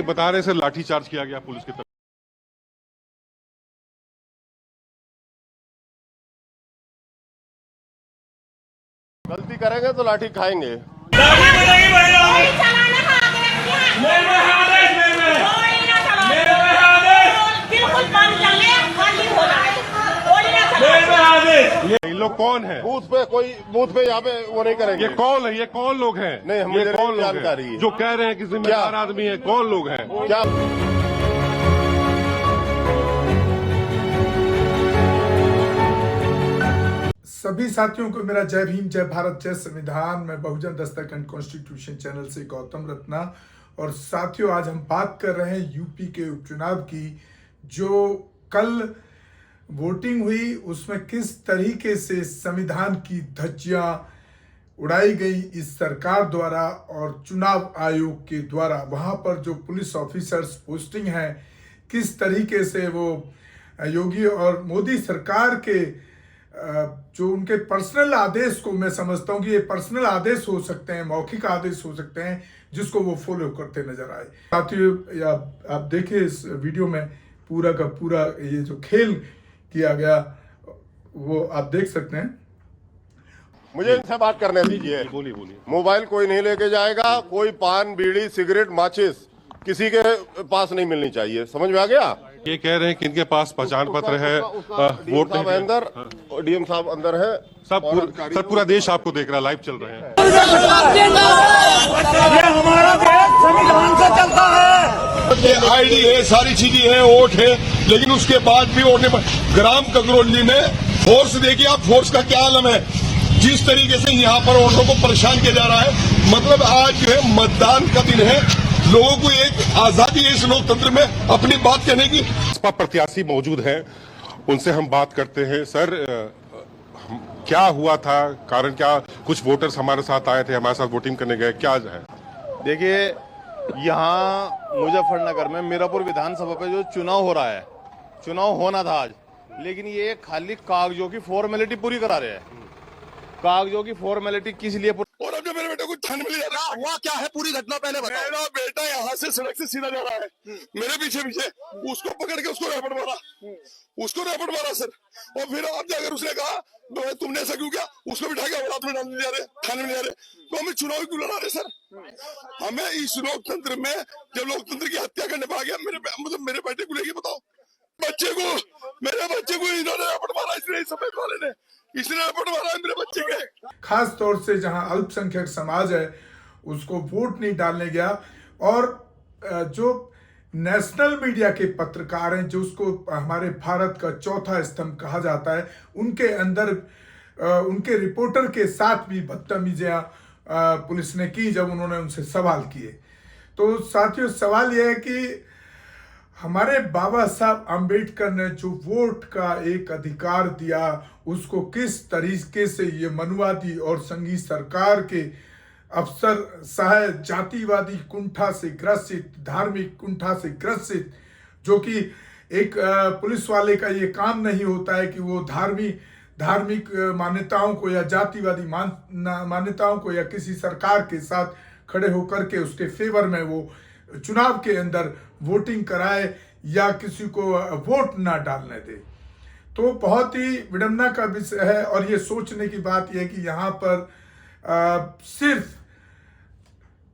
बता रहे सर लाठीचार्ज किया गया पुलिस की तरफ। गलती करेंगे तो लाठी खाएंगे। ये लोग कौन है? बूथ पे यहाँ पे वो नहीं करेंगे। ये कौन है? ये कौन लोग हैं? नहीं, ये कौन लोग जानकारी हैं है जो कह रहे हैं कि जिम्मेदार आदमी है? कौन लोग हैं? क्या सभी साथियों को मेरा जय भीम, जय भारत, जय संविधान। मैं बहुजन दस्तक एंड कॉन्स्टिट्यूशन चैनल से गौतम रत्ना। और साथियों, आज हम बात कर रहे हैं यूपी के उपचुनाव की। जो कल वोटिंग हुई उसमें किस तरीके से संविधान की धज्जियां उड़ाई गई इस सरकार द्वारा और चुनाव आयोग के द्वारा। वहां पर जो पुलिस ऑफिसर्स पोस्टिंग हैं, किस तरीके से वो योगी और मोदी सरकार के जो उनके पर्सनल आदेश को, मैं समझता हूं कि ये पर्सनल आदेश हो सकते हैं, मौखिक आदेश हो सकते हैं, जिसको वो फॉलो करते नजर आए। साथियों, आप देखिए इस वीडियो में पूरा का पूरा ये जो खेल किया गया वो आप देख सकते हैं। मुझे इनसे बात करने दीजिए। बोलिए बोलिए। मोबाइल कोई नहीं लेके जाएगा, कोई पान बीड़ी सिगरेट माचिस किसी के पास नहीं मिलनी चाहिए। समझ में आ गया? ये कह रहे हैं कि इनके पास पहचान पत्र है, वोट साहब अंदर, डीएम साहब अंदर है, सब पूरा देश आपको देख रहा है, लाइव चल रहे हैं। ये हमारा देश संविधान से चलता है। आईडी है, सारी चीजें है, वोट है, लेकिन उसके बाद भी वोट नहीं। ग्राम ककरौली में फोर्स देखिए आप, फोर्स का क्या आलम है। जिस तरीके से यहाँ पर वोटरों को परेशान किया जा रहा है, मतलब आज जो है मतदान का दिन है, लोगों को एक आजादी है इस लोकतंत्र में अपनी बात कहने की। भाजपा प्रत्याशी मौजूद हैं, उनसे हम बात करते हैं। सर, क्या हुआ था? कारण क्या? कुछ वोटर्स हमारे साथ आए थे, हमारे साथ वोटिंग करने गए, क्या है? देखिए, यहाँ मुजफ्फरनगर में मीरापुर विधानसभा पे जो चुनाव हो रहा है, चुनाव होना था आज, लेकिन ये खाली कागजों की फॉर्मेलिटी पूरी करा रहे हैं। कागजों की फॉर्मेलिटी किस लिए? और अब मेरे बेटे को थाने में ले जा रहा है। हुआ क्या है पूरी घटना पहले बताओ। मेरा बेटा यहाँ से सड़क से सीधा जा रहा है, मेरे पीछे पीछे, उसको पकड़ के उसको रैपट मारा सर। और फिर अब जाकर उसने कहा तुमने ऐसा क्यों किया? उसको बिठा के औलाद में डालने जा रहे, थाने में ले जा रहे। तो हमें चुनाव क्यों लड़ा रहे सर? हमें इस लोकतंत्र में जब लोकतंत्र की हत्या करने पर आ गया, मेरे बेटे को लेके बताओ, मेरे बच्चे को इन्होंने रैपट मारा, इसने सफेद वाले ने, इसने रैपट मारा है मेरे बच्चे के। खास तौर से जहां अल्पसंख्यक समाज है उसको वोट नहीं डालने गया। और जो नेशनल मीडिया के पत्रकार हैं, जो उसको हमारे भारत का चौथा स्तंभ कहा जाता है, उनके अंदर उनके रिपोर्टर के साथ भी बदतमीजियां पुलिस ने की जब उन्होंने उनसे सवाल किए। तो साथियों, सवाल यह है कि हमारे बाबा साहब आम्बेडकर ने जो वोट का एक अधिकार दिया, उसको किस तरीके से ये मनुवादी और संघी सरकार के अफसर सहाय जातिवादी कुंठा से ग्रसित, धार्मिक कुंठा से ग्रसित, जो कि एक पुलिस वाले का ये काम नहीं होता है कि वो धार्मिक मान्यताओं को या जातिवादी मान्यताओं को या किसी सरकार के साथ खड़े होकर के उसके फेवर में वो चुनाव के अंदर वोटिंग कराए या किसी को वोट ना डालने दे। तो बहुत ही विडंबना का विषय है। और ये सोचने की बात यह है कि यहाँ पर सिर्फ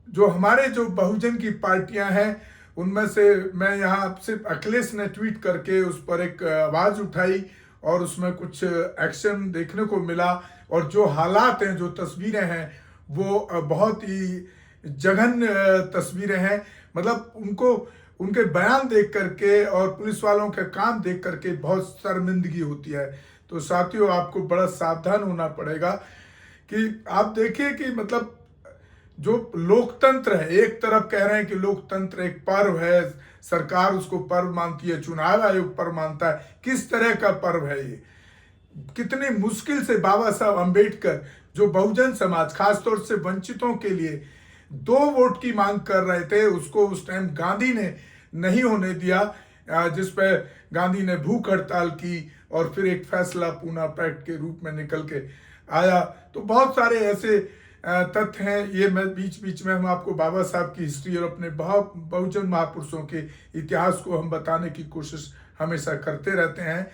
जो हमारे जो बहुजन की पार्टियां हैं, उनमें से मैं यहाँ सिर्फ अखिलेश ने ट्वीट करके उस पर एक आवाज उठाई और उसमें कुछ एक्शन देखने को मिला। और जो हालात हैं, जो तस्वीरें हैं, वो बहुत ही जघन्य तस्वीरें हैं। मतलब उनके बयान देख करके और पुलिस वालों का काम देख करके बहुत शर्मिंदगी होती है। तो साथियों, आपको बड़ा सावधान होना पड़ेगा कि आप देखिए कि मतलब जो लोकतंत्र है, एक तरफ कह रहे हैं कि लोकतंत्र एक पर्व है, सरकार उसको पर्व मानती है, चुनाव आयोग पर्व मानता है। किस तरह का पर्व है ये? कितनी मुश्किल से बाबा साहब अम्बेडकर, जो बहुजन समाज खासतौर से वंचितों के लिए 2 वोट की मांग कर रहे थे, उसको उस टाइम गांधी ने नहीं होने दिया, जिस पर गांधी ने भूख हड़ताल की और फिर एक फैसला पूना पैक्ट के रूप में निकल के आया। तो बहुत सारे ऐसे तथ्य हैं। ये मैं बीच बीच में हम आपको बाबा साहब की हिस्ट्री और अपने बहुजन महापुरुषों के इतिहास को हम बताने की कोशिश हमेशा करते रहते हैं।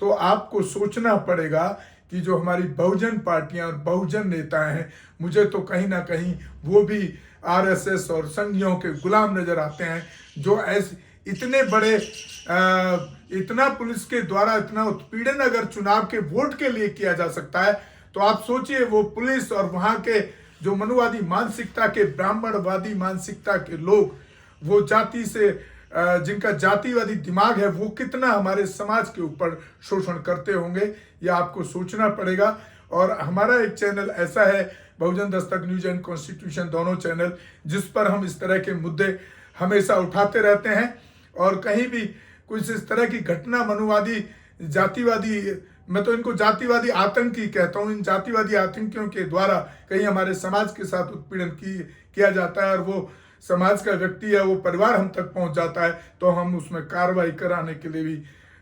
तो आपको सोचना पड़ेगा कि जो हमारी बहुजन पार्टियां और बहुजन नेता हैं, मुझे तो कहीं ना कहीं वो भी आरएसएस और संघियों के गुलाम नजर आते हैं, जो ऐसे इतने बड़े इतना पुलिस के द्वारा इतना उत्पीड़न अगर चुनाव के वोट के लिए किया जा सकता है, तो आप सोचिए वो पुलिस और वहां के जो मनुवादी मानसिकता के, ब्राह्मणवादी मानसिकता के लोग, वो जाति से जिनका जातिवादी दिमाग है, वो कितना हमारे समाज के ऊपर शोषण करते होंगे, ये आपको सोचना पड़ेगा। और हमारा एक चैनल ऐसा है, बहुजन दस्तक न्यूज एंड कॉन्स्टिट्यूशन, दोनों चैनल, जिस पर हम इस तरह के मुद्दे हमेशा उठाते रहते हैं। और कहीं भी कुछ इस तरह की घटना मनुवादी जातिवादी, मैं तो इनको जातिवादी आतंकी कहता हूँ, इन जातिवादी आतंकियों के द्वारा कहीं हमारे समाज के साथ उत्पीड़न किया जाता है और वो समाज का व्यक्ति है, वो परिवार हम तक पहुंच जाता है, तो हम उसमें कार्रवाई कराने के लिए भी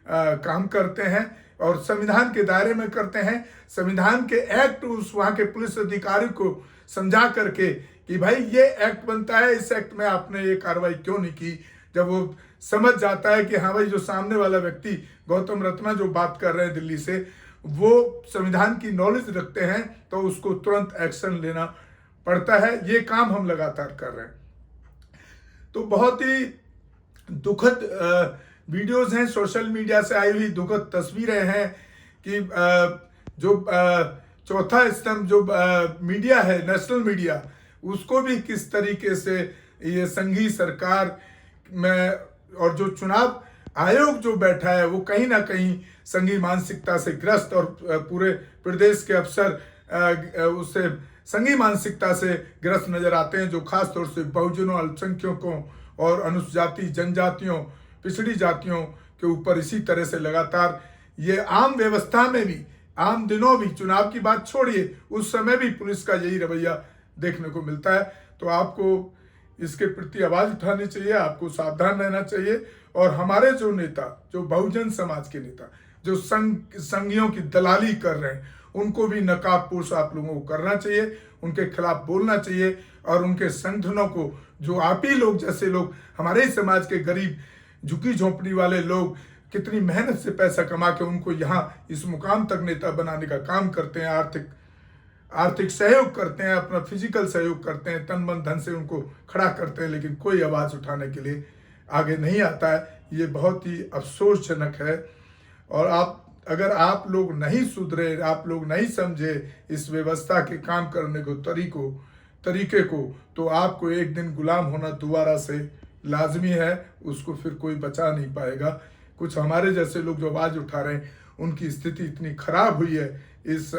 काम करते हैं और संविधान के दायरे में करते हैं। संविधान के एक्ट उस वहाँ के पुलिस अधिकारी को समझा करके कि भाई ये एक्ट बनता है, इस एक्ट में आपने ये कार्रवाई क्यों नहीं की। जब वो समझ जाता है कि हाँ भाई, जो सामने वाला व्यक्ति गौतम रत्ना जो बात कर रहे हैं दिल्ली से, वो संविधान की नॉलेज रखते हैं, तो उसको तुरंत एक्शन लेना पड़ता है। ये काम हम लगातार कर रहे हैं। तो बहुत ही दुखद वीडियोस हैं, सोशल मीडिया से आई हुई दुखद तस्वीरें हैं कि जो चौथा स्तंभ जो मीडिया है, नेशनल मीडिया, उसको भी किस तरीके से ये संघी सरकार में और जो चुनाव आयोग जो बैठा है, वो कहीं ना कहीं संघी मानसिकता से ग्रस्त और पूरे प्रदेश के अफसर उससे संघी मानसिकता से ग्रस्त नजर आते हैं, जो खास तौर से बहुजनों, अल्पसंख्यकों और अनुसूचित जाति, जनजातियों, पिछड़ी जातियों के ऊपर इसी तरह से लगातार ये आम व्यवस्था में भी, आम दिनों भी, चुनाव की बात छोड़िए, उस समय भी पुलिस का यही रवैया देखने को मिलता है। तो आपको इसके प्रति आवाज उठानी चाहिए, आपको सावधान रहना चाहिए। और हमारे जो नेता, जो बहुजन समाज के नेता, जो संघियों की दलाली कर रहे हैं, उनको भी नकाबपोश आप लोगों को करना चाहिए, उनके खिलाफ बोलना चाहिए और उनके संगठनों को, जो आप ही लोग जैसे लोग, हमारे ही समाज के गरीब झुकी झोंपड़ी वाले लोग कितनी मेहनत से पैसा कमा के उनको यहाँ इस मुकाम तक नेता बनाने का काम करते हैं, आर्थिक सहयोग करते हैं, अपना फिजिकल सहयोग करते हैं, तन मन धन से उनको खड़ा करते हैं, लेकिन कोई आवाज उठाने के लिए आगे नहीं आता है। ये बहुत ही अफसोसजनक है। और अगर आप लोग नहीं सुधरे, आप लोग नहीं समझे इस व्यवस्था के काम करने को तरीके को, तो आपको एक दिन गुलाम होना दोबारा से लाजमी है, उसको फिर कोई बचा नहीं पाएगा। कुछ हमारे जैसे लोग जो आवाज उठा रहे हैं, उनकी स्थिति इतनी खराब हुई है, इस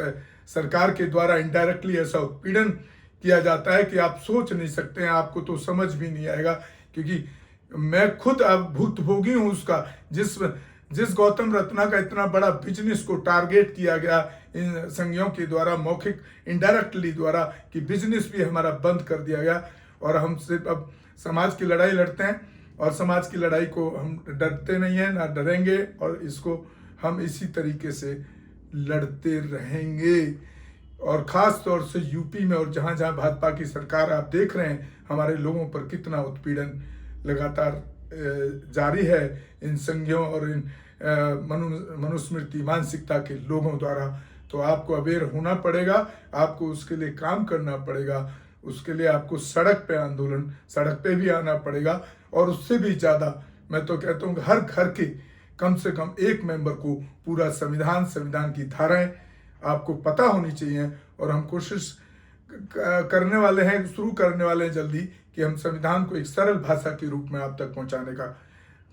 सरकार के द्वारा इनडायरेक्टली ऐसा उत्पीड़न किया जाता है कि आप सोच नहीं सकते हैं, आपको तो समझ भी नहीं आएगा। क्योंकि मैं खुद अब भुक्तभोगी हूँ उसका, जिस गौतम रत्ना का इतना बड़ा बिजनेस को टारगेट किया गया इन संघियों के द्वारा, मौखिक इनडायरेक्टली द्वारा, कि बिजनेस भी हमारा बंद कर दिया गया। और हम सिर्फ अब समाज की लड़ाई लड़ते हैं और समाज की लड़ाई को हम डरते नहीं हैं, ना डरेंगे, और इसको हम इसी तरीके से लड़ते रहेंगे। और ख़ास तौर से यूपी में और जहाँ जहाँ भाजपा की सरकार, आप देख रहे हैं हमारे लोगों पर कितना उत्पीड़न लगातार जारी है इन संघियों और इन मनुस्मृति मानसिकता के लोगों द्वारा। तो आपको अवेयर होना पड़ेगा, आपको उसके लिए काम करना पड़ेगा, उसके लिए आपको सड़क पे भी आना पड़ेगा। और उससे भी ज़्यादा मैं तो कहता हूँ हर घर के कम से कम एक मेंबर को पूरा संविधान की धाराएं आपको पता होनी चाहिए। और हम कोशिश करने वाले हैं, शुरू करने वाले हैं जल्दी, कि हम संविधान को एक सरल भाषा के रूप में आप तक पहुंचाने का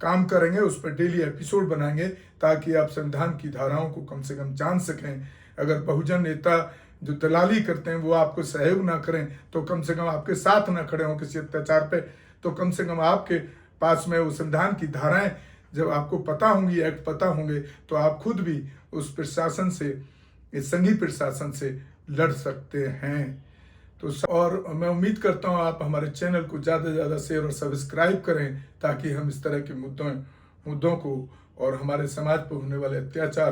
काम करेंगे। उस पर डेली एपिसोड बनाएंगे ताकि आप संविधान की धाराओं को कम से कम जान सकें। अगर बहुजन नेता जो दलाली करते हैं वो आपको सहयोग ना करें, तो कम से कम आपके साथ ना खड़े हों किसी अत्याचार पे, तो कम से कम आपके पास में वो संविधान की धाराएं जब आपको पता होंगी, एक्ट पता होंगे, तो आप खुद भी उस प्रशासन से, इस संघी प्रशासन से लड़ सकते हैं। तो और मैं उम्मीद करता हूँ आप हमारे चैनल को ज़्यादा से ज़्यादा शेयर और सब्सक्राइब करें, ताकि हम इस तरह के मुद्दों को और हमारे समाज पर होने वाले अत्याचार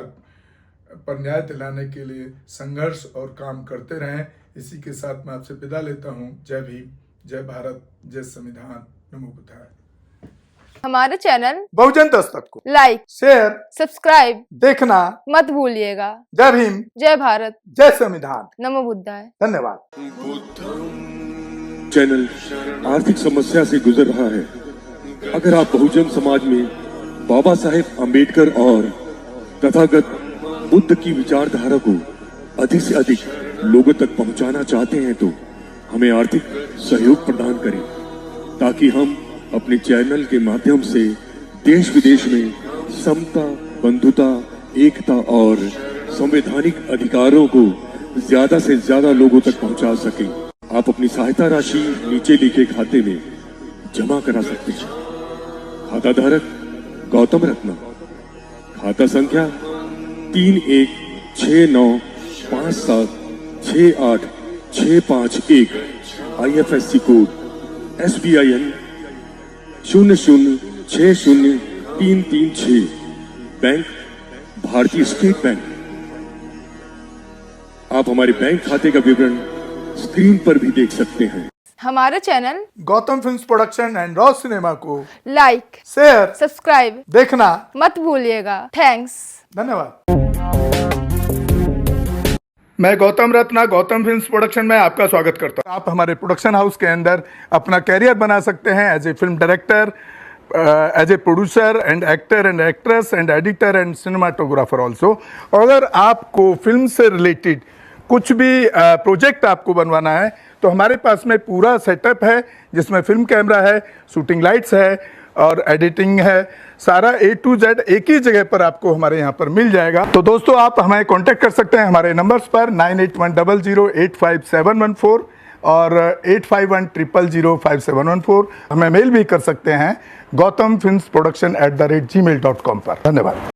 पर न्याय दिलाने के लिए संघर्ष और काम करते रहें। इसी के साथ मैं आपसे विदा लेता हूँ। जय भीम, जय भारत, जय संविधान, नमो बुद्धाय। हमारे चैनल बहुजन दस्तक को लाइक, शेयर, सब्सक्राइब देखना मत भूलिएगा। जय भीम, जय भारत, जय संविधान, नमो बुद्धाय। धन्यवाद। चैनल आर्थिक समस्या से गुजर रहा है। अगर आप बहुजन समाज में बाबा साहेब अम्बेडकर और तथागत बुद्ध की विचारधारा को अधिक से अधिक लोगों तक पहुंचाना चाहते हैं तो हमें आर्थिक सहयोग प्रदान करें, ताकि हम अपने चैनल के माध्यम से देश विदेश में समता, बंधुता, एकता और संवैधानिक अधिकारों को ज्यादा से ज्यादा लोगों तक पहुंचा सकें। आप अपनी सहायता राशि नीचे लिखे खाते में जमा करा सकते हैं। खाता धारक गौतम रत्ना, खाता संख्या 3169576865 IFSC कोड SBIN 0060336, बैंक भारतीय स्टेट बैंक। आप हमारे बैंक खाते का विवरण स्क्रीन पर भी देख सकते हैं। हमारे channel Gautam films production and raw cinema को लाइक, शेयर, सब्सक्राइब देखना मत भूलिएगा। थैंक्स। धन्यवाद। मैं गौतम रत्ना गौतम फिल्म्स प्रोडक्शन में आपका स्वागत करता हूं। आप हमारे प्रोडक्शन हाउस के अंदर अपना कैरियर बना सकते हैं as a film director, as a producer and actor and actress and editor and cinematographer also. अगर आपको फिल्म से रिलेटेड कुछ भी प्रोजेक्ट आपको बनवाना है तो हमारे पास में पूरा सेटअप है, जिसमें फिल्म कैमरा है, शूटिंग लाइट्स है और एडिटिंग है। सारा A to Z एक ही जगह पर आपको हमारे यहाँ पर मिल जाएगा। तो दोस्तों, आप हमें कांटेक्ट कर सकते हैं हमारे नंबर्स पर 9810085714 और 8510005714। हमें मेल भी कर सकते हैं gautamfilmsproduction@gmail.com पर। धन्यवाद।